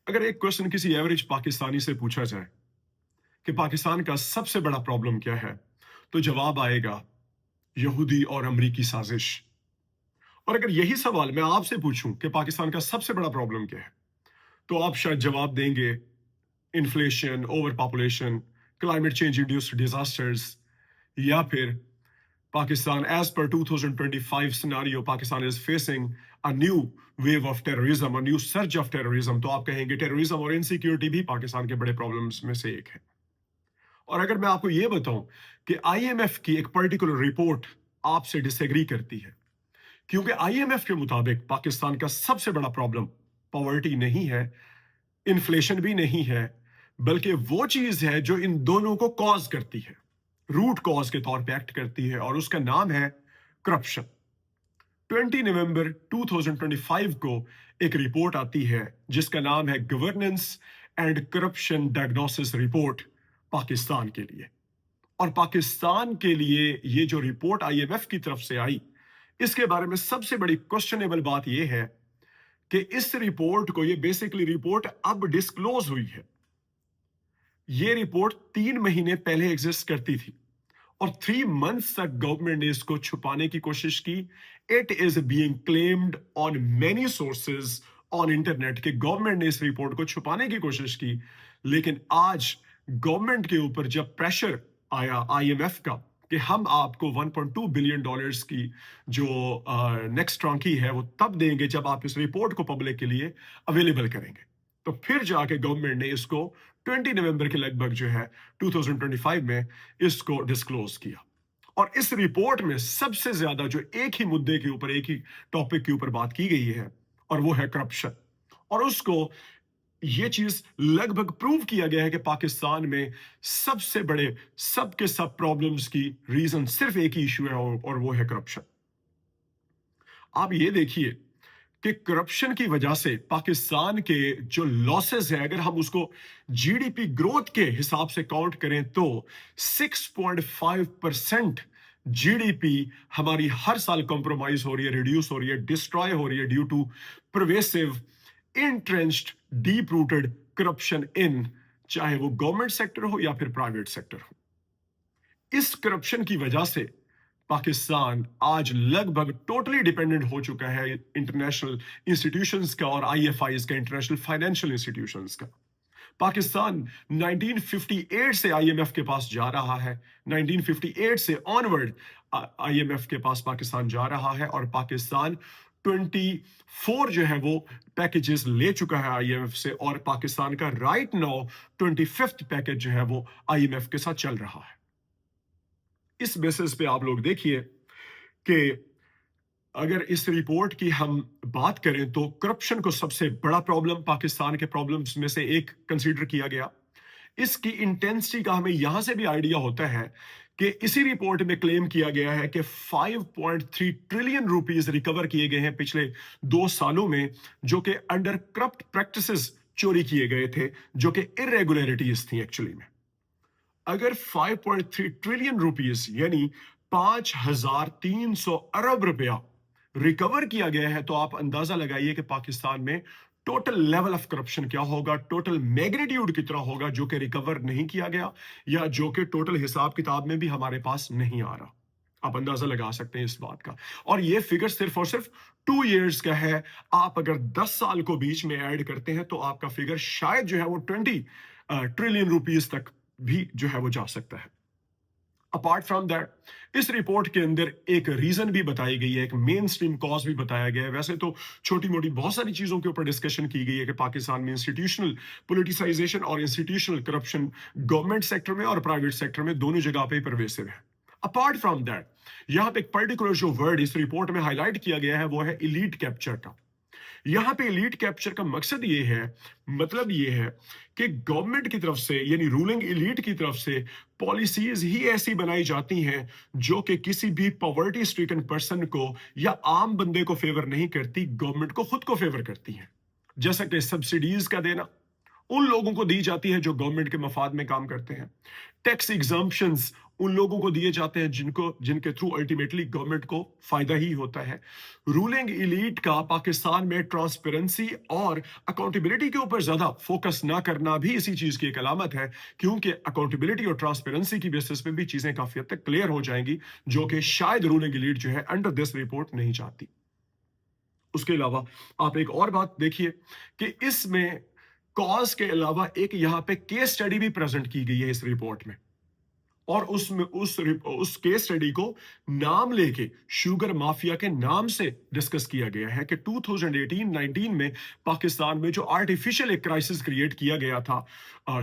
अगर एक क्वेश्चन किसी एवरेज पाकिस्तानी से पूछा जाए कि पाकिस्तान का सबसे बड़ा प्रॉब्लम क्या है, तो जवाब आएगा यहूदी और अमरीकी साजिश। और अगर यही सवाल मैं आपसे पूछूं कि पाकिस्तान का सबसे बड़ा प्रॉब्लम क्या है, तो आप शायद जवाब देंगे inflation, over population, climate change induced disasters, या फिर Pakistan, as per 2025 scenario, Pakistan is facing a new wave of terrorism, a new surge of terrorism. तो आप कहेंगे टेररिज्म और इनसिक्योरिटी भी पाकिस्तान के बड़े प्रॉब्लम्स में से एक है। और अगर मैं आपको ये बताऊं कि आईएमएफ की एक पर्टिकुलर रिपोर्ट आपसे डिसएग्री करती है, क्योंकि आईएमएफ के मुताबिक पाकिस्तान का सबसे बड़ा प्रॉब्लम पॉवर्टी नहीं है, इन्फ्लेशन भी नहीं है, बल्कि वो चीज है जो इन दोनों को कॉज करती है, रूट कॉज के तौर पे एक्ट करती है, और उसका नाम है करप्शन। 20 नवंबर 2025 को एक रिपोर्ट आती है जिसका नाम है governance and corruption diagnosis report Pakistan के लिए। और पाकिस्तान के लिए ये जो रिपोर्ट आईएमएफ की तरफ से आई, इसके बारे में सबसे बड़ी क्वेश्चनेबल बात यह है कि इस रिपोर्ट को, ये बेसिकली रिपोर्ट अब डिस्क्लोज हुई है। ये रिपोर्ट 3 महीने पहले एग्जिस्ट करती थी और 3 मंथ्स तक गवर्नमेंट ने इसको छुपाने की कोशिश की। It is being claimed on many sources on internet कि गवर्नमेंट ने इस रिपोर्ट को छुपाने की कोशिश की, लेकिन आज गवर्नमेंट के ऊपर जब प्रेशर आया आईएमएफ का कि हम आपको 1.2 बिलियन डॉलर्स की जो नेक्स्ट ट्रांकी है वो तब देंगे जब आप इस रिपोर्ट को पब्लिक के लिए अवेलेबल करेंगे, तो फिर जाके गवर्नमेंट ने इसको 20 नवंबर के लगभग जो है 2025 में इसको डिस्क्लोज किया। और इस रिपोर्ट में सबसे ज्यादा जो एक ही मुद्दे के ऊपर, एक ही टॉपिक के ऊपर बात की गई है, और वो है करप्शन। और उसको ये चीज लगभग प्रूव किया गया है कि पाकिस्तान में सबसे बड़े सबके सब प्रॉब्लम्स की रीजन सिर्फ एक ही इशू है, और वो है करप्शन। आप ये देखिए कि करप्शन की वजह से पाकिस्तान के जो लॉसेस है, अगर हम उसको जीडीपी ग्रोथ के हिसाब से काउंट करें तो 6.5% जीडीपी हमारी हर साल कॉम्प्रोमाइज हो रही है, रिड्यूस हो रही है, डिस्ट्रॉय हो रही है due to pervasive entrenched, deep-rooted corruption in, चाहे वो गवर्नमेंट सेक्टर हो या फिर प्राइवेट सेक्टर हो। इस करप्शन की वजह से पाकिस्तान आज लगभग टोटली डिपेंडेंट हो चुका है इंटरनेशनल इंस्टीट्यूशंस का और आईएफआईज का, इंटरनेशनल फाइनेंशियल इंस्टीट्यूशंस का। पाकिस्तान 1958 से आईएमएफ के पास जा रहा है, 1958 से ऑनवर्ड आईएमएफ के पास पाकिस्तान जा रहा है, और पाकिस्तान 24 जो है वो पैकेजेस ले चुका है आईएमएफ से, और पाकिस्तान का राइट नाउ 25th पैकेज जो है वो आईएमएफ के साथ चल रहा है। इस बेसिस पे आप लोग देखिए कि अगर इस रिपोर्ट की हम बात करें तो करप्शन को सबसे बड़ा प्रॉब्लम पाकिस्तान के प्रॉब्लम्स में से एक कंसीडर किया गया। इसकी इंटेंसिटी का हमें यहां से भी आइडिया होता है कि इसी रिपोर्ट में क्लेम किया गया है कि 5.3 ट्रिलियन रुपीस रिकवर किए गए हैं पिछले 2 सालों में, जो कि अंडर करप्ट प्रैक्टिसेस चोरी किए गए थे, जो कि इरेगुलरिटीज थी एक्चुअली में। अगर 5.3 ट्रिलियन रुपीस यानी 5,300 अरब रुपया रिकवर किया गया है, तो आप अंदाजा लगाइए कि पाकिस्तान में टोटल लेवल ऑफ करप्शन क्या होगा, टोटल मैग्नीट्यूड कितना होगा जो कि रिकवर नहीं किया गया, या जो कि टोटल हिसाब किताब में भी हमारे पास नहीं आ रहा। आप अंदाजा लगा सकते हैं इस बात का। और ये फिगर सिर्फ और सिर्फ 2 इयर्स का है। आप अगर 10 साल को बीच में ऐड करते हैं तो आपका फिगर शायद जो है वो 20 ट्रिलियन रुपीस तक भी जो है वो जा सकता है। अपार्ट फ्रॉम दैट, इस रिपोर्ट के अंदर एक रीजन भी बताई गई है, एक मेन स्ट्रीम कॉज भी बताया गया है। वैसे तो छोटी मोटी बहुत सारी चीजों के ऊपर डिस्कशन की गई है कि पाकिस्तान में इंस्टीट्यूशनल पोलिटिसाइजेशन और इंस्टीट्यूशनल करप्शन गवर्नमेंट सेक्टर में और प्राइवेट सेक्टर में दोनों जगह पे परवेसिव है। अपार्ट फ्रॉम दैट, यहां पे एक पर्टिकुलर जो वर्ड इस रिपोर्ट में हाईलाइट किया गया है वो है इलीट कैप्चर का। यहां पे इलीट कैप्चर का मकसद ये है, मतलब ये है कि गवर्नमेंट की तरफ से यानी रूलिंग इलीट की तरफ से पॉलिसीज ही ऐसी बनाई जाती हैं जो कि किसी भी पॉवर्टी स्ट्रिकन पर्सन को या आम बंदे को फेवर नहीं करती, गवर्नमेंट को खुद को फेवर करती हैं। जैसा कि सब्सिडीज का देना उन लोगों को दी जाती है जो गवर्नमेंट के मफाद में काम करते हैं, टैक्स एग्जम्पशंस उन लोगों को दिए जाते हैं जिनके थ्रू अल्टीमेटली गवर्नमेंट को फायदा ही होता है। रूलिंग इलीट का पाकिस्तान में ट्रांसपेरेंसी और अकाउंटेबिलिटी के ऊपर ज्यादा फोकस ना करना भी इसी चीज की एक अलामत है, क्योंकि अकाउंटेबिलिटी और ट्रांसपेरेंसी की बेसिस पे भी चीजें काफी हद तक क्लियर हो जाएंगी, जो कि शायद रूलिंग इलीट जो है अंडर दिस रिपोर्ट नहीं चाहती। उसके अलावा आप एक और बात देखिए कि इसमें कॉज के अलावा एक यहां पे केस स्टडी भी प्रेजेंट की गई है इस रिपोर्ट में, और उसमें उस केस स्टडी को नाम लेके शुगर माफिया के नाम से डिस्कस किया गया है कि 2018-19 में पाकिस्तान में जो आर्टिफिशियल एक क्राइसिस क्रिएट किया गया था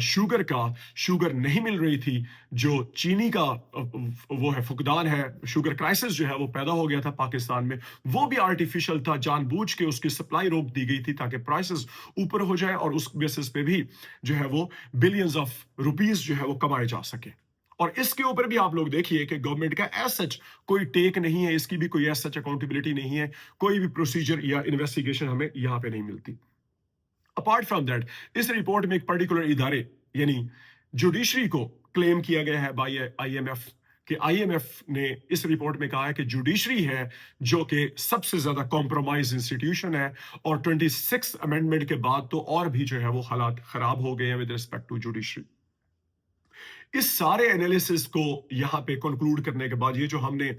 शुगर नहीं मिल रही थी, जो चीनी का वो है फुकदान है, शुगर क्राइसिस जो है वो पैदा हो गया था पाकिस्तान में, वो भी आर्टिफिशियल था, जानबूझ के उसकी सप्लाई रोक दी गई थी ताकि प्राइसेस ऊपर हो जाए और उस बेसिस पे भी जो है वो बिलियंस ऑफ रुपीस जो है वो कमाए जा सके। और इसके ऊपर भी आप लोग देखिए कि गवर्नमेंट का एज सच कोई टेक नहीं है, इसकी भी कोई एज सच अकाउंटेबिलिटी नहीं है, कोई भी प्रोसीजर या इन्वेस्टिगेशन हमें यहां पे नहीं मिलती। अपार्ट फ्रॉम दैट, इस रिपोर्ट में एक पर्टिकुलर इदारे यानी जुडिशरी को क्लेम किया गया है बाय आईएमएफ कि आईएमएफ ने इस रिपोर्ट में कहा है कि जुडिशरी है जो कि सबसे ज्यादा कॉम्प्रोमाइज इंस्टीट्यूशन है, और 26 अमेंडमेंट के बाद तो और भी जो है वो हालात खराब हो गए हैं विद रिस्पेक्ट टू जुडिशरी। इस सारे एनालिसिस को यहां पे कंक्लूड करने के बाद ये जो हमने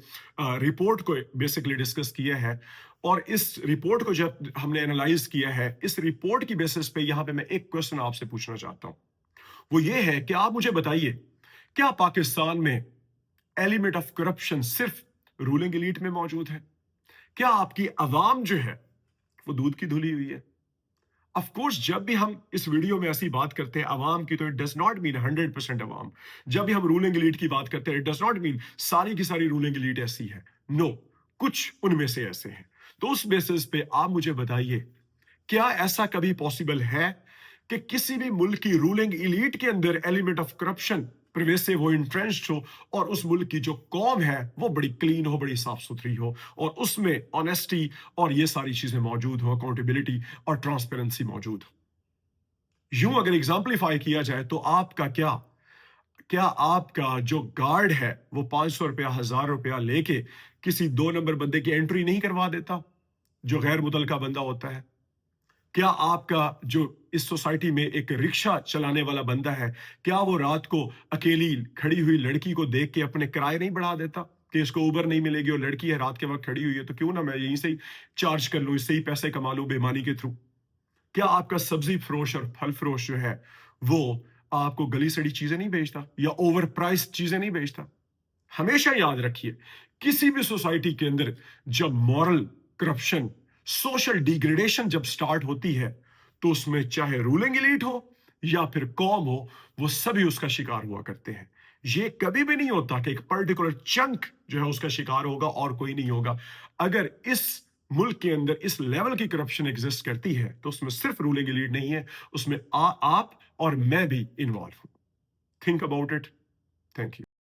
रिपोर्ट को बेसिकली डिस्कस किया है, और इस रिपोर्ट को जब हमने एनालाइज किया है, इस रिपोर्ट की बेसिस पे यहां पे मैं एक क्वेश्चन आपसे पूछना चाहता हूं। वो ये है कि आप मुझे बताइए, क्या पाकिस्तान में एलिमेंट ऑफ करप्शन सिर्फ रूलिंग एलीट में मौजूद है? क्या आपकी अवाम जो है वो दूध की धुली हुई है? ऑफ कोर्स, जब भी हम इस वीडियो में ऐसी बात करते हैं अवाम की, तो इट डज नॉट मीन 100% अवाम। जब भी हम रूलिंग एलीट की बात करते हैं, इट डज नॉट मीन सारी की सारी रूलिंग एलीट ऐसी है। नो, कुछ उनमें से ऐसे हैं। तो उस बेसिस पे आप मुझे बताइए, क्या ऐसा कभी पॉसिबल है कि किसी भी मुल्क की रूलिंग एलीट के अंदर एलिमेंट ऑफ करप्शन प्रिवेसिव हो, इंट्रेंच्ड हो, और उस मुल्क की जो कौम है वो बड़ी क्लीन हो, बड़ी साफ सुथरी हो, और उसमें ऑनेस्टी और ये सारी चीजें मौजूद हो, अकाउंटेबिलिटी और ट्रांसपेरेंसी मौजूद हो? यूं अगर एग्जाम्पलीफाई किया जाए तो आपका क्या आपका जो गार्ड है वो 500 रुपया 1000 रुपया लेके किसी 2 नंबर बंदे की एंट्री नहीं करवा देता जो गैर मुतलका बंदा होता है? क्या आपका जो इस सोसाइटी में एक रिक्शा चलाने वाला बंदा है, क्या वो रात को अकेली खड़ी हुई लड़की को देख के अपने किराए नहीं बढ़ा देता कि इसको उबर नहीं मिलेगी और लड़की है रात के वक्त खड़ी हुई है, तो क्यों ना मैं यहीं से ही चार्ज कर लूं, इससे ही पैसे कमा लूं बेईमानी के थ्रू? क्या आपका सब्जी फरोश और फल फरोश जो है वो आपको गली सड़ी चीजें नहीं बेचता या ओवर प्राइस चीजें नहीं बेचता? हमेशा याद रखिए, किसी भी सोसाइटी के अंदर जब मॉरल करप्शन, सोशल डिग्रेडेशन जब स्टार्ट होती है, तो उसमें चाहे रूलिंग एलीट हो या फिर कौम हो, वो सभी उसका शिकार हुआ करते हैं। ये कभी भी नहीं होता कि एक पर्टिकुलर चंक जो है उसका शिकार होगा और कोई नहीं होगा। अगर इस मुल्क के अंदर इस लेवल की करप्शन एग्जिस्ट करती है, तो उसमें सिर्फ रूलिंग एलीट नहीं है, उसमें आप और मैं भी इन्वॉल्व हूं। Think about it. Thank you.